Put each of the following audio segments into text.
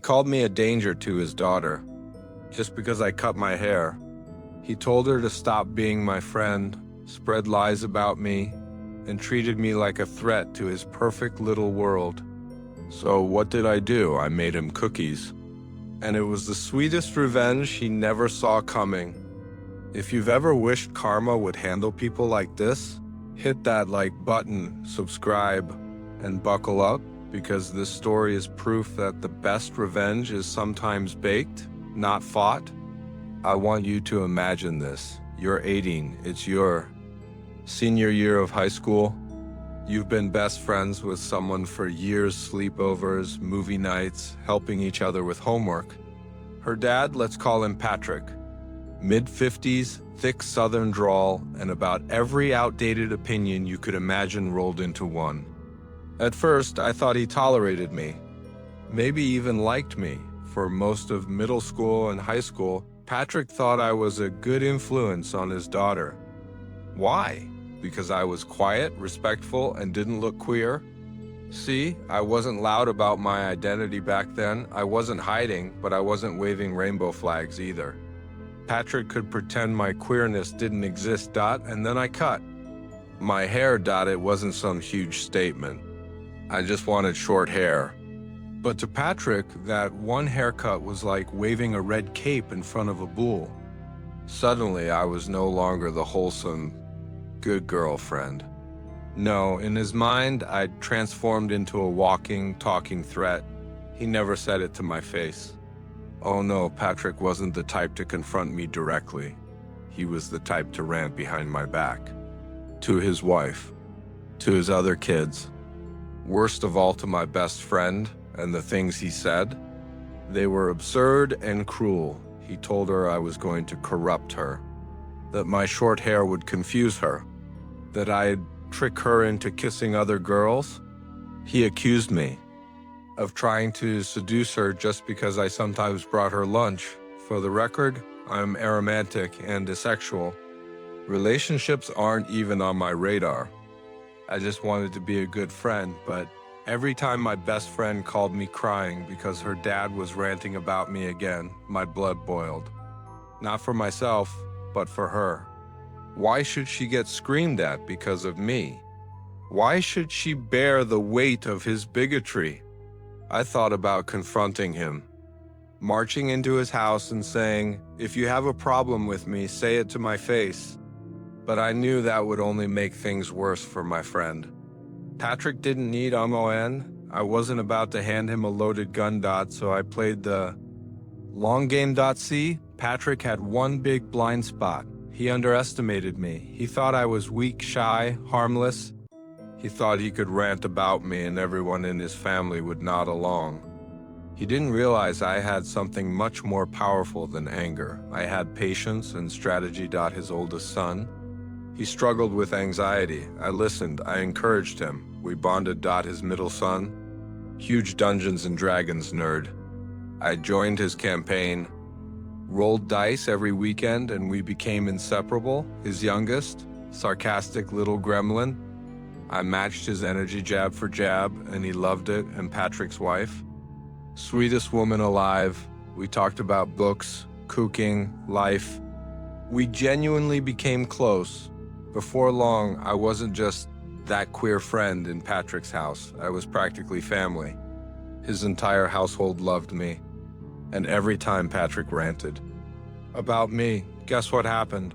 called me a danger to his daughter, just because I cut my hair. He told her to stop being my friend, spread lies about me, and treated me like a threat to his perfect little world. So what did I do? I made him cookies. And it was the sweetest revenge he never saw coming. If you've ever wished karma would handle people like this, hit that like button, subscribe, and buckle up, because this story is proof that the best revenge is sometimes baked, not fought. I want you to imagine this. You're 18, it's your senior year of high school. You've been best friends with someone for years, sleepovers, movie nights, helping each other with homework. Her dad, let's call him Patrick. Mid-50s, thick southern drawl, and about every outdated opinion you could imagine rolled into one. At first, I thought he tolerated me, maybe even liked me. For most of middle school and high school, Patrick thought I was a good influence on his daughter. Why? Because I was quiet, respectful, and didn't look queer? See, I wasn't loud about my identity back then. I wasn't hiding, but I wasn't waving rainbow flags either. Patrick could pretend my queerness didn't exist, and then I cut. My hair, it wasn't some huge statement. I just wanted short hair. But to Patrick, that one haircut was like waving a red cape in front of a bull. Suddenly, I was no longer the wholesome, good girlfriend. No, in his mind, I'd transformed into a walking, talking threat. He never said it to my face. Oh no, Patrick wasn't the type to confront me directly. He was the type to rant behind my back. To his wife. To his other kids. Worst of all, to my best friend, and the things he said. They were absurd and cruel. He told her I was going to corrupt her. That my short hair would confuse her. That I'd trick her into kissing other girls. He accused me of trying to seduce her just because I sometimes brought her lunch. For the record, I'm aromantic and asexual. Relationships aren't even on my radar. I just wanted to be a good friend, but every time my best friend called me crying because her dad was ranting about me again, my blood boiled. Not for myself, but for her. Why should she get screamed at because of me? Why should she bear the weight of his bigotry? I thought about confronting him, marching into his house and saying, "If you have a problem with me, say it to my face." But I knew that would only make things worse for my friend. Patrick didn't need MON. I wasn't about to hand him a loaded gun. So I played the long game. See, Patrick had one big blind spot. He underestimated me. He thought I was weak, shy, harmless. He thought he could rant about me and everyone in his family would nod along. He didn't realize I had something much more powerful than anger. I had patience and strategy. His oldest son. He struggled with anxiety. I listened. I encouraged him. We bonded. His middle son. Huge Dungeons and Dragons nerd. I joined his campaign. Rolled dice every weekend and we became inseparable. His youngest, sarcastic little gremlin. I matched his energy jab for jab and he loved it. And Patrick's wife. Sweetest woman alive. We talked about books, cooking, life. We genuinely became close. Before long, I wasn't just that queer friend in Patrick's house. I was practically family. His entire household loved me. And every time Patrick ranted about me, guess what happened?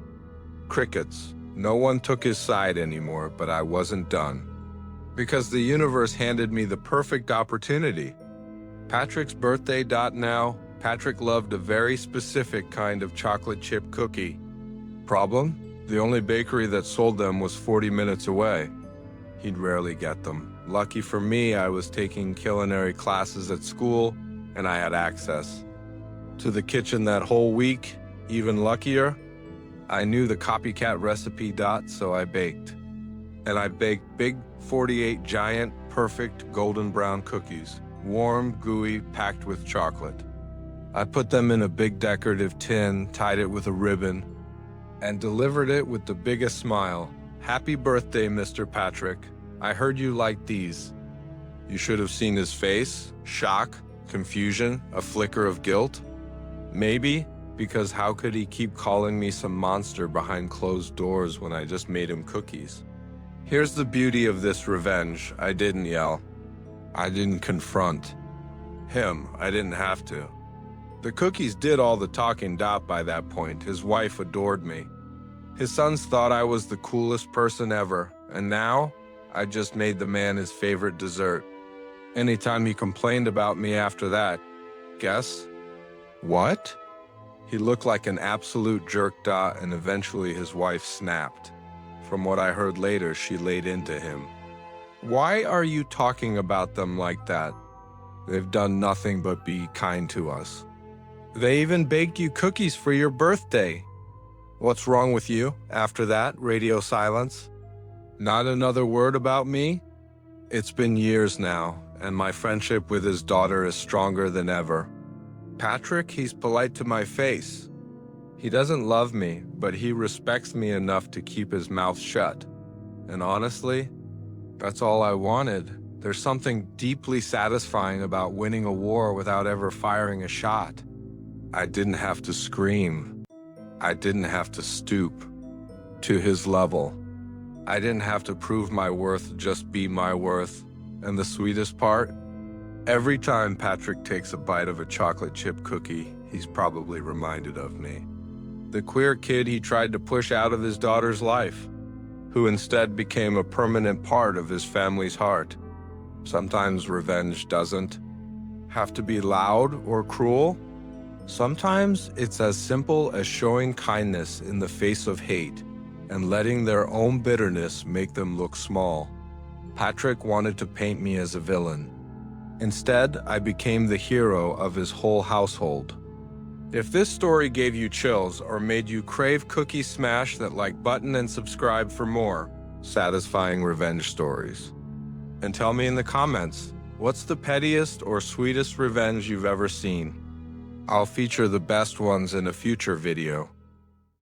Crickets. No one took his side anymore, but I wasn't done. Because the universe handed me the perfect opportunity. Patrick's birthday. Now, Patrick loved a very specific kind of chocolate chip cookie. Problem? The only bakery that sold them was 40 minutes away. He'd rarely get them. Lucky for me, I was taking culinary classes at school, and I had access to the kitchen that whole week. Even luckier, I knew the copycat recipe. So I baked. And I baked big 48 giant, perfect golden brown cookies, warm, gooey, packed with chocolate. I put them in a big decorative tin, tied it with a ribbon, and delivered it with the biggest smile. "Happy birthday, Mr. Patrick. I heard you liked these." You should have seen his face, shock, Confusion? A flicker of guilt? Maybe, because how could he keep calling me some monster behind closed doors when I just made him cookies? Here's the beauty of this revenge. I didn't yell. I didn't confront him. I didn't have to. The cookies did all the talking. By that point, his wife adored me. His sons thought I was the coolest person ever, and now I just made the man his favorite dessert. Anytime he complained about me after that, guess what? He looked like an absolute jerk. And eventually his wife snapped. From what I heard later, she laid into him. Why are you talking about them like that? They've done nothing but be kind to us. They even baked you cookies for your birthday. What's wrong with you? After that, radio silence. Not another word about me? It's been years now, and my friendship with his daughter is stronger than ever. Patrick, he's polite to my face. He doesn't love me, but he respects me enough to keep his mouth shut. And honestly, that's all I wanted. There's something deeply satisfying about winning a war without ever firing a shot. I didn't have to scream. I didn't have to stoop to his level. I didn't have to prove my worth, just be my worth. And the sweetest part? Every time Patrick takes a bite of a chocolate chip cookie, he's probably reminded of me. The queer kid he tried to push out of his daughter's life, who instead became a permanent part of his family's heart. Sometimes revenge doesn't have to be loud or cruel. Sometimes it's as simple as showing kindness in the face of hate and letting their own bitterness make them look small. Patrick wanted to paint me as a villain. Instead, I became the hero of his whole household. If this story gave you chills or made you crave cookie, smash that like button and subscribe for more satisfying revenge stories. And tell me in the comments, what's the pettiest or sweetest revenge you've ever seen? I'll feature the best ones in a future video.